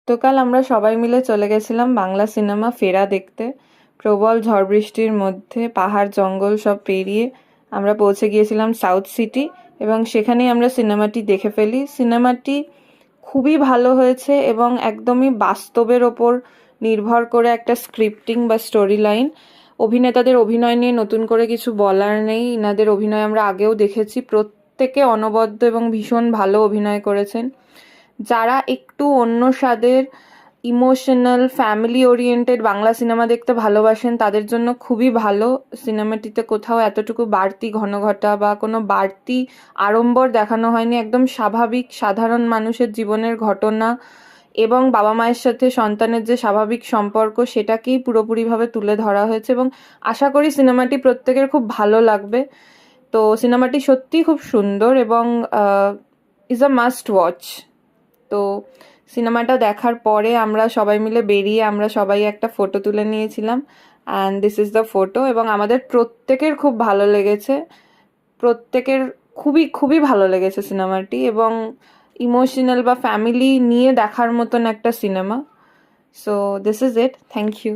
গতকাল আমরা সবাই মিলে চলে গেছিলাম বাংলা সিনেমা ফেরা দেখতে। প্রবল ঝড় বৃষ্টির মধ্যে পাহাড় জঙ্গল সব পেরিয়ে আমরা পৌঁছে গিয়েছিলাম সাউথ সিটি এবং সেখানেই আমরা সিনেমাটি দেখে ফেলি। সিনেমাটি খুবই ভালো হয়েছে এবং একদমই বাস্তবের ওপর নির্ভর করে একটা স্ক্রিপ্টিং বা স্টোরি লাইন। অভিনেতাদের অভিনয় নিয়ে নতুন করে কিছু বলার নেই, ইনাদের অভিনয় আমরা আগেও দেখেছি, প্রত্যেকে অনবদ্য এবং ভীষণ ভালো অভিনয় করেছেন। যারা একটু অন্য স্বাদের emotional family oriented Bangla cinema দেখতে ভালোবাসেন তাদের জন্য খুবই ভালো। সিনেমাটিতে কোথাও এতটুকু বাড়তি ঘনঘটা বা কোনো বাড়তি আড়ম্বর দেখানো হয়নি, একদম স্বাভাবিক সাধারণ মানুষের জীবনের ঘটনা এবং বাবা মায়ের সাথে সন্তানের যে স্বাভাবিক সম্পর্ক সেটাকেই পুরোপুরিভাবে তুলে ধরা হয়েছে এবং আশা করি সিনেমাটি প্রত্যেকের খুব ভালো লাগবে। তো সিনেমাটি সত্যিই খুব সুন্দর এবং ইজ আ মাস্ট ওয়াচ। তো সিনেমাটা দেখার পরে আমরা সবাই মিলে বেরিয়ে আমরা সবাই একটা ফটো তুলে নিয়েছিলাম, and this is the photo. এবং আমাদের প্রত্যেকের খুব ভালো লেগেছে, প্রত্যেকের খুবই খুবই ভালো লেগেছে সিনেমাটি এবং ইমোশনাল বা ফ্যামিলি নিয়ে দেখার মতন একটা সিনেমা। So this is it, thank you.